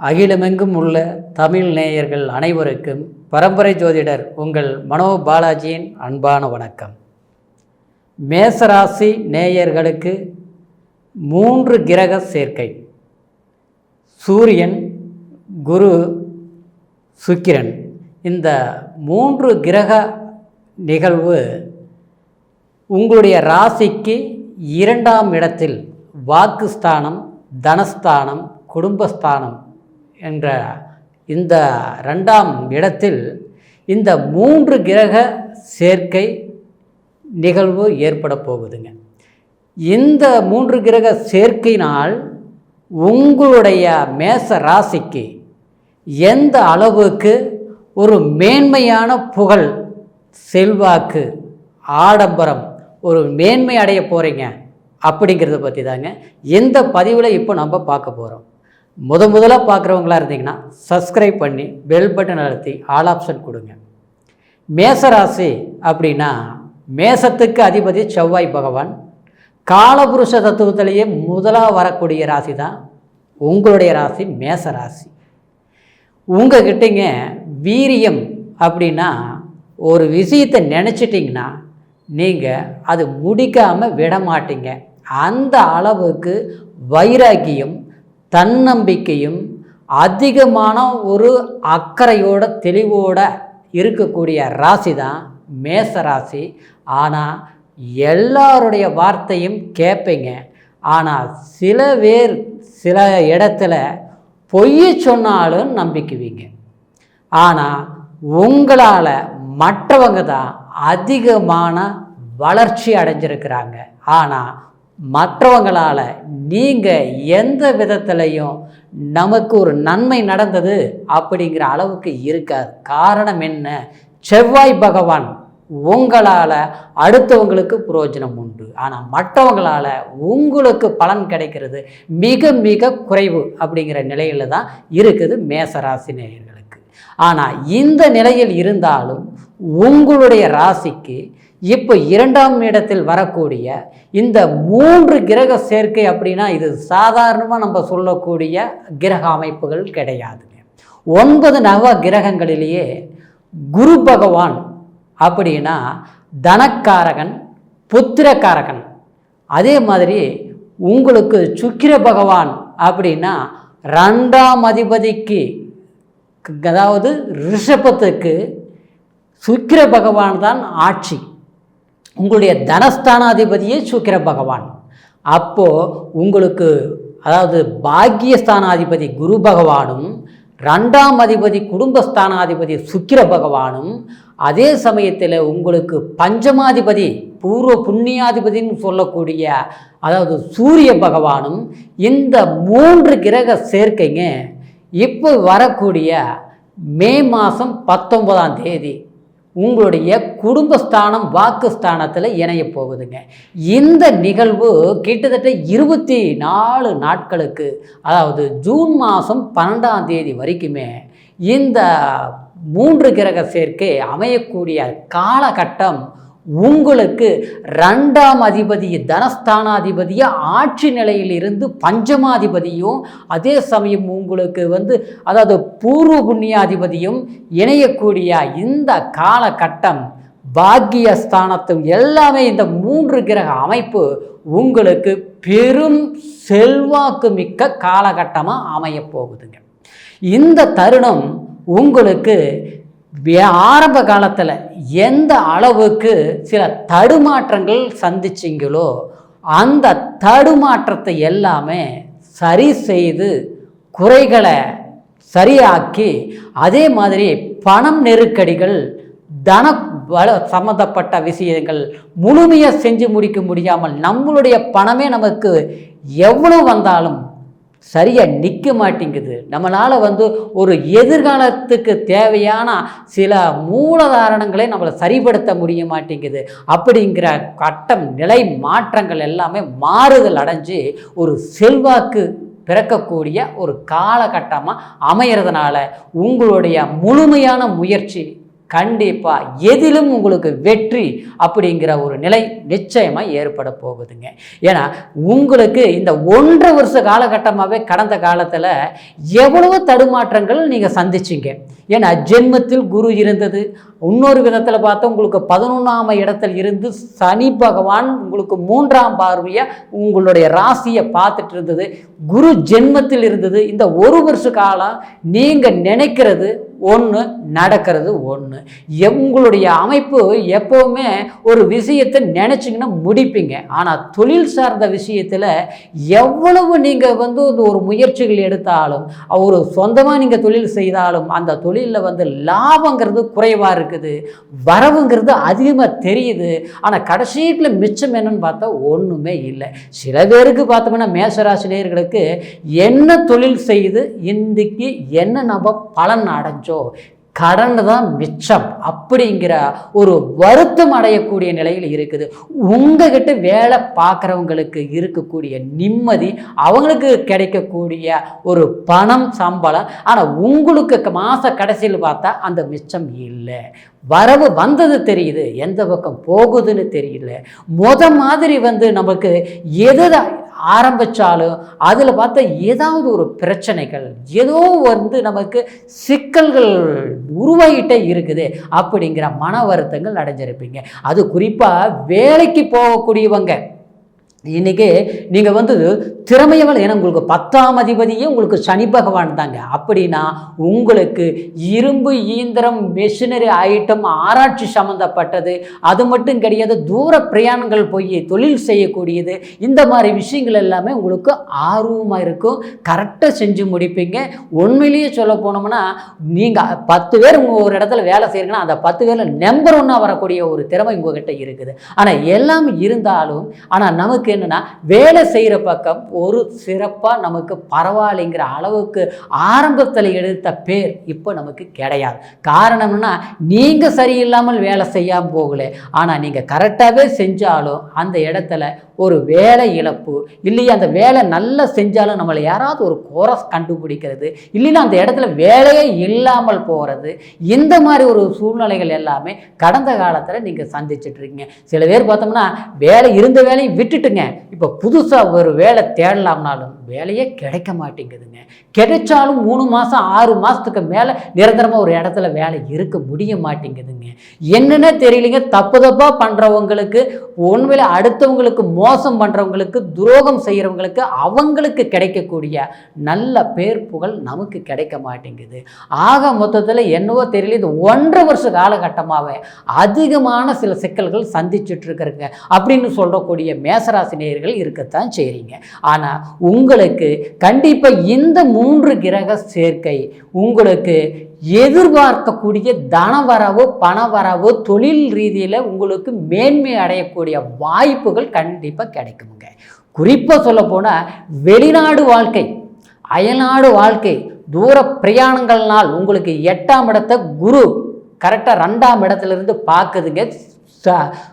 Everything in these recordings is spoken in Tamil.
அகிலமெங்கும் உள்ள தமிழ் நேயர்கள் அனைவருக்கும் பரம்பரை ஜோதிடர் உங்கள் மனோ பாலாஜியின் அன்பான வணக்கம். மேசராசி நேயர்களுக்கு 3 கிரக சேர்க்கை, சூரியன், குரு, சுக்கிரன். இந்த 3 கிரக நிகழ்வு உங்களுடைய ராசிக்கு 2ஆம் இடத்தில் வாக்குஸ்தானம், தனஸ்தானம், குடும்பஸ்தானம் என்ற இந்த 2ஆம் இடத்தில் இந்த 3 கிரக சேர்க்கை நிகழ்வு ஏற்பட போகுதுங்க. இந்த 3 கிரக சேர்க்கையினால் உங்களுடைய மேச ராசிக்கு எந்த அளவுக்கு ஒரு மேன்மையான புகழ், செல்வாக்கு, ஆடம்பரம், ஒரு மேன்மை அடைய போகிறீங்க அப்படிங்கிறத பற்றி தாங்க இந்த பதிவில் இப்போ நம்ம பார்க்க போகிறோம். முதலாக பார்க்குறவங்களா இருந்தீங்கன்னா சப்ஸ்கிரைப் பண்ணி பெல் பட்டன் அழுத்தி ஆல் ஆப்ஷன் கொடுங்க. மேசராசி அப்படின்னா மேசத்துக்கு அதிபதி செவ்வாய் பகவான். காலபுருஷ தத்துவத்திலேயே முதலாக வரக்கூடிய ராசி தான் உங்களுடைய ராசி மேசராசி. உங்ககிட்டங்க வீரியம் அப்படின்னா ஒரு விஷயத்தை நினச்சிட்டிங்கன்னா நீங்கள் அது முடிக்காமல் விட மாட்டீங்க. அந்த அளவுக்கு வைராக்கியம், தன்னம்பிக்கையும், அதிகமான ஒரு அக்கறையோட தெளிவோட இருக்கக்கூடிய ராசி தான் மேச ராசி. ஆனால் எல்லாருடைய வார்த்தையும் கேட்பீங்க. ஆனால் சில பேர் சில இடத்துல பொய் சொன்னாலும் நம்பிக்குவீங்க. ஆனால் உங்களால் மற்றவங்க தான் அதிகமான வளர்ச்சி அடைஞ்சிருக்கிறாங்க. ஆனால் மற்றவங்களால் நீங்கள் எந்த விதத்துலையும் நமக்கு ஒரு நன்மை நடந்தது அப்படிங்கிற அளவுக்கு இருக்காது. காரணம் என்ன? செவ்வாய் பகவான் உங்களால் அடுத்தவங்களுக்கு பிரயோஜனம் உண்டு, ஆனால் மற்றவங்களால் உங்களுக்கு பலன் கிடைக்கிறது மிக மிக குறைவு அப்படிங்கிற நிலையில் தான் இருக்குது மேசராசி நேயர்களுக்கு. ஆனால் இந்த நிலையில் இருந்தாலும் உங்களுடைய ராசிக்கு இப்போ 2ஆம் இடத்தில் வரக்கூடிய இந்த 3 கிரக சேர்க்கை அப்படின்னா இது சாதாரணமாக நம்ம சொல்லக்கூடிய கிரக அமைப்புகள் கிடையாதுங்க. 9 நவ கிரகங்களிலேயே குரு பகவான் அப்படின்னா தனக்காரகன், புத்திரக்காரகன். அதே மாதிரி உங்களுக்கு சுக்கிர பகவான் அப்படின்னா 2ஆம் அதிபதிக்கு, அதாவது ரிஷபத்துக்கு சுக்கிர பகவான் தான் ஆட்சி. உங்களுடைய தனஸ்தானாதிபதியே சுக்கிர பகவான். அப்போது உங்களுக்கு அதாவது பாக்கியஸ்தானாதிபதி குரு பகவானும், 2ஆம் அதிபதி குடும்பஸ்தானாதிபதி சுக்கிர பகவானும், அதே சமயத்தில் உங்களுக்கு பஞ்சமாதிபதி பூர்வ புண்ணியாதிபதினு சொல்லக்கூடிய அதாவது சூரிய பகவானும், இந்த 3 கிரக சேர்க்கைங்க இப்போ வரக்கூடிய மே மாதம் 19ஆம் தேதி உங்களுடைய குடும்பஸ்தானம் வாக்குஸ்தானத்தில் இணைய போகுதுங்க. இந்த நிகழ்வு கிட்டத்தட்ட 24 நாட்களுக்கு, அதாவது ஜூன் மாதம் 12ஆம் தேதி வரைக்குமே இந்த 3 கிரக சேர்க்கை அமையக்கூடிய காலகட்டம் உங்களுக்கு 2ஆம் அதிபதி தனஸ்தானாதிபதியை ஆட்சி நிலையிலிருந்து பஞ்சமாதிபதியும், அதே சமயம் உங்களுக்கு அதாவது பூர்வ புண்ணியாதிபதியும் இணையக்கூடிய இந்த காலகட்டம் பாக்கியஸ்தானத்து எல்லாமே இந்த 3 கிரக அமைப்பு உங்களுக்கு பெரும் செல்வாக்கு மிக்க காலகட்டமாக அமைய போகுதுங்க. இந்த தருணம் உங்களுக்கு ஆரம்ப காலத்தில் எந்த அளவுக்கு சில தடுமாற்றங்கள் சந்திச்சிங்களோ அந்த தடுமாற்றத்தை எல்லாமே சரி செய்து குறைகளை சரியாக்கி, அதே மாதிரி பணம் நெருக்கடிகள், தன சம்மந்தப்பட்ட விஷயங்கள் முழுமையாக செஞ்சு முடிக்க முடியாமல் நம்மளுடைய பணமே நமக்கு எவ்வளோ வந்தாலும் சரியாக நிற்க மாட்டேங்குது. நம்மளால் ஒரு எதிர்காலத்துக்கு தேவையான சில மூலதாரணங்களை நம்மளை சரிப்படுத்த முடிய மாட்டேங்குது. அப்படிங்கிற கட்டம் நிலை மாற்றங்கள் எல்லாமே மாறுதல் அடைஞ்சு ஒரு செல்வாக்கு பிறக்கக்கூடிய ஒரு காலகட்டமாக அமைகிறதுனால உங்களுடைய முழுமையான முயற்சி கண்டிப்பாக எதிலும் உங்களுக்கு வெற்றி அப்படிங்கிற ஒரு நிலை நிச்சயமாக ஏற்பட போகுதுங்க. ஏன்னா உங்களுக்கு இந்த 1.5 வருஷ காலகட்டமாகவே கடந்த காலத்தில் எவ்வளவு தடுமாற்றங்கள் நீங்கள் சந்திச்சிங்க. ஏன்னா ஜென்மத்தில் குரு இருந்தது. இன்னொரு விதத்தில் பார்த்தா உங்களுக்கு 11ஆம் இடத்தில் இருந்து சனி பகவான் உங்களுக்கு 3ஆம் பார்வையாக உங்களுடைய ராசியை பார்த்துட்டு இருந்தது. குரு ஜென்மத்தில் இருந்தது. இந்த 1 வருஷ காலம் நீங்கள் நினைக்கிறது ஒன்று, நடக்கிறது ஒன்று. உங்களுடைய அமைப்பு எப்போவுமே ஒரு விஷயத்தை நினச்சிங்கன்னா முடிப்பீங்க. ஆனால் தொழில் சார்ந்த விஷயத்தில் எவ்வளவு நீங்கள் ஒரு முயற்சிகள் எடுத்தாலும், ஒரு சொந்தமாக நீங்கள் தொழில் செய்தாலும் அந்த தொழிலில் லாபங்கிறது குறைவாக இருக்குது, வரவுங்கிறது அதிகமாக தெரியுது. ஆனால் கடைசியில் மிச்சம் என்னன்னு பார்த்தா ஒன்றுமே இல்லை. சில பேருக்கு பார்த்தோம்னா மேஷராசினியர்களுக்கு என்ன தொழில் செய்து இன்றைக்கு என்ன நம்ம பலன் அடைஞ்சோம், கடன் தான் மிச்சம் அப்படிங்கிற ஒரு வருத்தம் அடையக்கூடிய நிலையில் இருக்குது. உங்ககிட்ட வேலை பார்க்குறவங்களுக்கு இருக்கக்கூடிய நிம்மதி, அவங்களுக்கு கிடைக்கக்கூடிய ஒரு பணம் சம்பளம், ஆனால் உங்களுக்கு மாத கடைசியில் பார்த்தா அந்த மிச்சம் இல்லை. வரவு வந்தது தெரியுது, எந்த பக்கம் போகுதுன்னு தெரியல. மாதிரி நமக்கு எது ஆரம்பித்தாலும் அதில் பார்த்தா ஏதாவது ஒரு பிரச்சனைகள், ஏதோ நமக்கு சிக்கல்கள் உருவாகிட்டே இருக்குது அப்படிங்கிற மன வருத்தங்கள் அடைஞ்சிருப்பீங்க. அது குறிப்பாக வேலைக்கு போகக்கூடியவங்க இன்றைக்கி நீங்கள் திறமையவள், ஏன்னா உங்களுக்கு 10ஆம் அதிபதியே உங்களுக்கு சனி பகவான் தாங்க. அப்படின்னா உங்களுக்கு இரும்பு இயந்திரம், மெஷினரி ஐட்டம், ஆராய்ச்சி சம்மந்தப்பட்டது, அது மட்டும் கிடையாது, தூர பிரயாணங்கள் போய் தொழில் செய்யக்கூடியது, இந்த மாதிரி விஷயங்கள் எல்லாமே உங்களுக்கு ஆர்வமாக இருக்கும். கரெக்டாக செஞ்சு முடிப்பீங்க. உண்மையிலேயே சொல்ல போனோம்னா நீங்கள் 10 பேர் உங்கள் ஒரு இடத்துல வேலை செய்கிறீங்கன்னா அந்த 10 பேரில் நம்பர் 1 வரக்கூடிய ஒரு திறமை உங்கள்கிட்ட இருக்குது. ஆனால் எல்லாமே இருந்தாலும் ஆனால் நமக்கு என்னன்னா வேலை செய்கிற பக்கம் ஒரு சிறப்பாக நமக்கு பரவாயில்லைங்கிற அளவுக்கு ஆரம்பத்தில் எடுத்த பேர் இப்போ நமக்கு கிடையாது. காரணம்னா நீங்கள் சரியில்லாமல் வேலை செய்யாமல் போகல, ஆனால் நீங்கள் கரெக்டாகவே செஞ்சாலும் அந்த இடத்துல ஒரு வேலை இழப்பு, இல்லையா அந்த வேலை நல்லா செஞ்சாலும் நம்மளை யாராவது ஒரு குறை கண்டுபிடிக்கிறது, இல்லைன்னா அந்த இடத்துல வேலையே இல்லாமல் போகிறது, இந்த மாதிரி ஒரு சூழ்நிலைகள் எல்லாமே கடந்த காலத்தில் நீங்கள் சந்திச்சிட்ருக்கீங்க. சில பேர் பார்த்தோம்னா வேலை இருந்த வேலையை விட்டுட்டுங்க இப்போ புதுசாக ஒரு வேலை தேடலாம்னாலும் வேலையே கிடைக்க மாட்டேங்குதுங்க. கிடைச்சாலும் 3 மாதம் 6 மாதத்துக்கு மேலே நிரந்தரமாக ஒரு இடத்துல வேலை இருக்க முடிய மாட்டேங்குதுங்க. என்னென்ன தெரியலைங்க. தப்பு தப்பாக பண்ணுறவங்களுக்கு, உண்மையில அடுத்தவங்களுக்கு மோசம் பண்ணுறவங்களுக்கு, துரோகம் செய்கிறவங்களுக்கு, அவங்களுக்கு கிடைக்கக்கூடிய நல்ல பேர் புகழ் நமக்கு கிடைக்க மாட்டேங்குது. ஆக மொத்தத்தில் என்னவோ தெரியல, இந்த 1.5 வருஷ காலகட்டமாகவே அதிகமான சில சிக்கல்கள் சந்திச்சுட்ருக்குறங்க அப்படின்னு சொல்லக்கூடிய மேசராசினியர்கள் இருக்கத்தான் செய்கிறீங்க. ஆனால் உங்களுக்கு கண்டிப்பாக இந்த 3 கிரக சேர்க்கை உங்களுக்கு எதிர்பார்க்கக்கூடிய தனவரவு, பணவரவு, தொழில் ரீதியில் உங்களுக்கு மேன்மை அடையக்கூடிய வாய்ப்புகள் கண்டிப்பாக கிடைக்குமுங்க. குறிப்பாக சொல்ல போனால் வெளிநாடு வாழ்க்கை, அயல்நாடு வாழ்க்கை, தூர பிரயாணங்கள்னால் உங்களுக்கு 8ஆம் இடத்தை குரு கரெக்டாக 2ஆம் இடத்துலேருந்து பார்க்குதுங்க.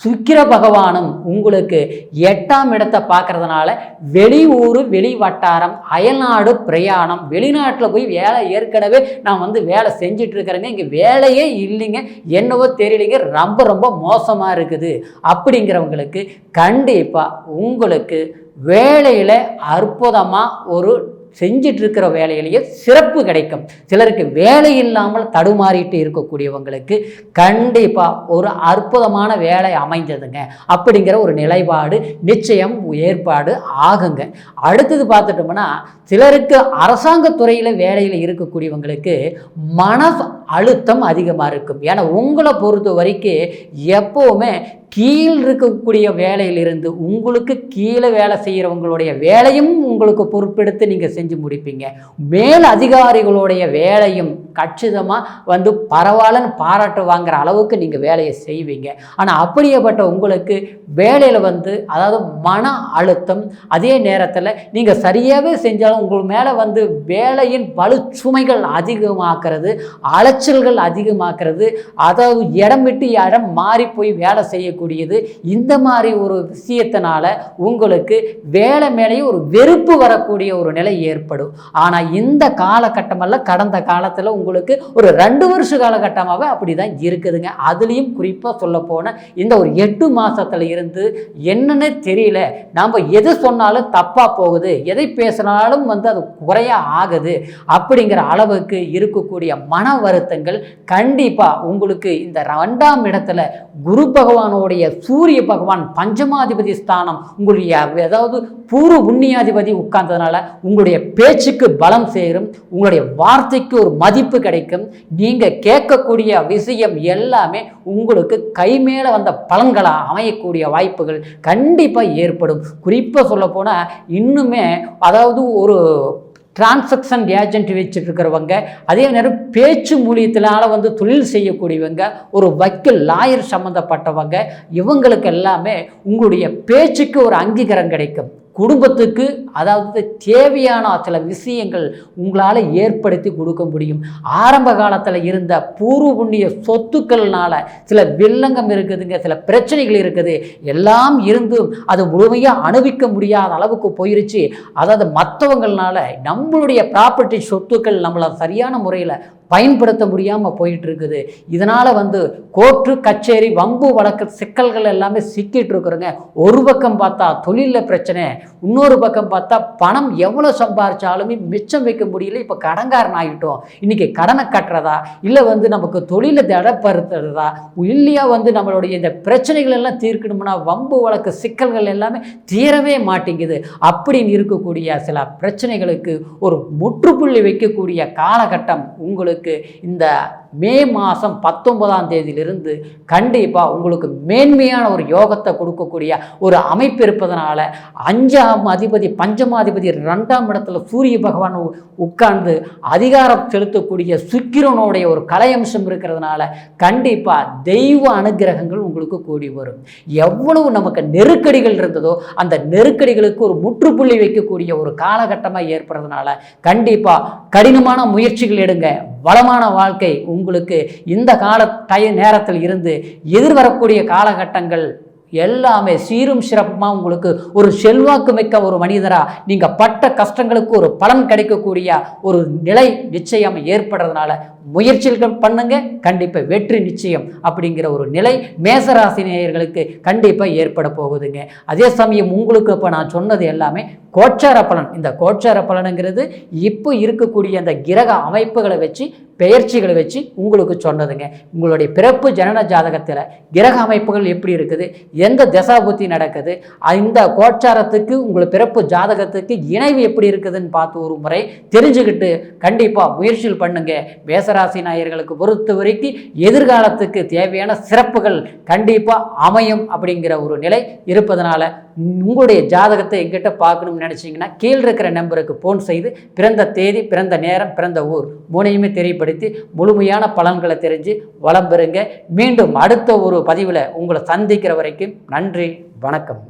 சுக்கிர பகவானும் உங்களுக்கு 8ஆம் இடத்தை பார்க்கறதுனால வெளியூர், வெளி வட்டாரம், அயல்நாடு பிரயாணம், வெளிநாட்டில் போய் வேலை, ஏற்கனவே நான் வேலை செஞ்சுட்டு இருக்கிறேங்க, இங்கே வேலையே இல்லைங்க, என்னவோ தெரியலைங்க, ரொம்ப ரொம்ப மோசமாக இருக்குது அப்படிங்கிறவங்களுக்கு கண்டிப்பாக உங்களுக்கு வேலையில் அற்புதமாக ஒரு செஞ்சிட்ருக்கிற வேலையிலேயே சிறப்பு கிடைக்கும். சிலருக்கு வேலை இல்லாமல் தடுமாறிட்டு இருக்கக்கூடியவங்களுக்கு கண்டிப்பாக ஒரு அற்புதமான வேலை அமைஞ்சதுங்க அப்படிங்கிற ஒரு நிலைப்பாடு நிச்சயம் ஏற்பாடு ஆகுங்க. அடுத்தது பார்த்துட்டோம்னா சிலருக்கு அரசாங்கத்துறையில் வேலையில் இருக்கக்கூடியவங்களுக்கு மன அழுத்தம் அதிகமாக இருக்கும். ஏன்னா உங்களை பொறுத்த வரைக்கும் எப்போவுமே கீழ் இருக்கக்கூடிய வேலையிலிருந்து உங்களுக்கு கீழே வேலை செய்கிறவங்களுடைய வேலையும் உங்களுக்கு பொறுப்பெடுத்து நீங்கள் செஞ்சு முடிப்பீங்க. மேல் அதிகாரிகளுடைய வேலையும் கச்சிதமாக பரவாயில்லன்னு பாராட்டு வாங்குற அளவுக்கு நீங்கள் வேலையை செய்வீங்க. ஆனால் அப்படியேப்பட்ட உங்களுக்கு வேலையில் அதாவது மன அழுத்தம், அதே நேரத்தில் நீங்கள் சரியாகவே செஞ்சாலும் உங்கள் மேலே வேலையின் பளு சுமைகள் அதிகமாக்குறது, அலைச்சல்கள் அதிகமாக்குறது, அதாவது இடம் விட்டு இடம் மாறி போய் வேலை செய்யக்கூடிய செய்யக்கூடியது. இந்த மாதிரி ஒரு விஷயத்தினால உங்களுக்கு வேலை மேலேயும் ஒரு வெறுப்பு வரக்கூடிய ஒரு நிலை ஏற்படும். ஆனால் இந்த காலகட்டமெல்லாம் கடந்த காலத்தில் உங்களுக்கு ஒரு 2 வருஷ காலகட்டமாகவே அப்படி தான் இருக்குதுங்க. அதுலேயும் குறிப்பாக சொல்ல போனால் இந்த ஒரு 8 மாதத்தில் இருந்து என்னன்னு தெரியல, நாம் எது சொன்னாலும் தப்பாக போகுது, எதை பேசினாலும் அது குறைய ஆகுது அப்படிங்கிற அளவுக்கு இருக்கக்கூடிய மன வருத்தங்கள் கண்டிப்பாக உங்களுக்கு இந்த 2ஆம் இடத்துல குரு பகவானுடைய சூரிய பகவான் பஞ்சமாதிபதி ஸ்தானம் உங்களுடைய அதாவது பூர்வ புண்ணியாதிபதி உட்கார்ந்ததுனால உங்களுடைய பேச்சுக்கு பலம் சேரும், உங்களுடைய வார்த்தைக்கு ஒரு மதிப்பு கிடைக்கும். நீங்கள் கேட்கக்கூடிய விஷயம் எல்லாமே உங்களுக்கு கை மேலே வந்த பலன்களாக அமையக்கூடிய வாய்ப்புகள் கண்டிப்பாக ஏற்படும். குறிப்பாக சொல்ல போனால் இன்னுமே அதாவது ஒரு டிரான்சாக்ஷன் ஏஜென்ட் வச்சுட்டு இருக்கிறவங்க, அதே நேரம் பேச்சு மூலியத்தினால தொழில் செய்யக்கூடியவங்க, ஒரு வக்கீல் லாயர் சம்மந்தப்பட்டவங்க, இவங்களுக்கு எல்லாமே உங்களுடைய பேச்சுக்கு ஒரு அங்கீகாரம் கிடைக்கும். குடும்பத்துக்கு அதாவது தேவையான சில விஷயங்கள் உங்களால் ஏற்படுத்தி கொடுக்க முடியும். ஆரம்ப காலத்தில் இருந்த பூர்வ புண்ணிய சொத்துக்கள்னால சில வில்லங்கம் இருக்குதுங்க, சில பிரச்சனைகள் இருக்குது, எல்லாம் இருந்தும் அது முழுமையாக அனுபவிக்க முடியாத அளவுக்கு போயிருச்சு. அதாவது மற்றவங்களால நம்மளுடைய ப்ராப்பர்ட்டி சொத்துக்கள் நம்மளை சரியான முறையில் பயன்படுத்த முடியாமல் போயிட்டு இருக்குது. இதனால் கோர்ட்டு கச்சேரி வம்பு வழக்கு சிக்கல்கள் எல்லாமே சிக்கிட்டு இருக்கிறோங்க. ஒரு பக்கம் பார்த்தா தொழிலில் பிரச்சனை, இன்னொரு பக்கம் பார்த்தா பணம் எவ்வளோ சம்பாதிச்சாலுமே மிச்சம் வைக்க முடியல. இப்போ கடன்காரன் ஆகிட்டோம். இன்றைக்கி கடனை கட்டுறதா இல்லை நமக்கு தொழிலை தடப்படுத்துறதா இல்லையா நம்மளுடைய இந்த பிரச்சனைகள் எல்லாம் தீர்க்கணும்னா வம்பு வழக்கு சிக்கல்கள் எல்லாமே தீரவே மாட்டேங்குது. அப்படின்னு இருக்கக்கூடிய சில பிரச்சனைகளுக்கு ஒரு முற்றுப்புள்ளி வைக்கக்கூடிய காலகட்டம் உங்களுக்கு இந்த மே மாதம் 19ஆம் தேதியிலிருந்து கண்டிப்பாக உங்களுக்கு மேன்மையான ஒரு யோகத்தை கொடுக்கக்கூடிய ஒரு அமைப்பு இருப்பதனால 5ஆம் அதிபதி பஞ்சமாதிபதி 2ஆம் இடத்துல சூரிய பகவான் உட்கார்ந்து அதிகாரம் செலுத்தக்கூடிய சுக்கிரனுடைய ஒரு கலையம்சம் இருக்கிறதுனால கண்டிப்பாக தெய்வ அனுகிரகங்கள் உங்களுக்கு கூடி வரும். எவ்வளவு நமக்கு நெருக்கடிகள் இருந்ததோ அந்த நெருக்கடிகளுக்கு ஒரு முற்றுப்புள்ளி வைக்கக்கூடிய ஒரு காலகட்டமாக ஏற்படுறதுனால கண்டிப்பாக கடினமான முயற்சிகள் எடுங்க. வளமான வாழ்க்கை உங்களுக்கு இந்த நேரத்தில் இருந்து எதிர்வரக்கூடிய காலகட்டங்கள் எல்லாமே சீரும் சிறப்புமாக உங்களுக்கு ஒரு செல்வாக்கு மிக்க ஒரு மனிதராக நீங்கள் பட்ட கஷ்டங்களுக்கு ஒரு பலன் கிடைக்கக்கூடிய ஒரு நிலை நிச்சயம் ஏற்படுறதுனால முயற்சிகள் பண்ணுங்க, கண்டிப்பாக வெற்றி நிச்சயம் அப்படிங்கிற ஒரு நிலை மேசராசி நேயர்களுக்கு கண்டிப்பாக ஏற்பட போகுதுங்க. அதே சமயம் உங்களுக்கு இப்போ நான் சொன்னது எல்லாமே கோச்சார பலன். இந்த கோச்சார பலனுங்கிறது இப்போ இருக்கக்கூடிய அந்த கிரக அமைப்புகளை வச்சு பெயர்ச்சிகளை வச்சு உங்களுக்கு சொன்னதுங்க. உங்களுடைய பிறப்பு ஜனன ஜாதகத்தில் கிரக அமைப்புகள் எப்படி இருக்குது, எந்த தசாபுத்தி நடக்குது, இந்த கோச்சாரத்துக்கு உங்கள் பிறப்பு ஜாதகத்துக்கு இணைவு எப்படி இருக்குதுன்னு பார்த்து ஒரு முறை தெரிஞ்சுக்கிட்டு கண்டிப்பாக முயற்சிகள் பண்ணுங்க. மேசராசி நாயர்களுக்கு பொறுத்த வரைக்கும் எதிர்காலத்துக்கு தேவையான சிறப்புகள் கண்டிப்பாக அமையும் அப்படிங்கிற ஒரு நிலை இருப்பதனால உங்களுடைய ஜாதகத்தை எங்கிட்ட பார்க்கணும்னு நினச்சிங்கன்னா கீழே இருக்கிற நம்பருக்கு ஃபோன் செய்து பிறந்த தேதி, பிறந்த நேரம், பிறந்த ஊர் 3ஐயுமே தெரியப்படுத்தி முழுமையான பலன்களை தெரிஞ்சு வளம் பெறுங்க. மீண்டும் அடுத்த ஒரு பதிவில் உங்களை சந்திக்கிற வரைக்கும் நன்றி, வணக்கம்.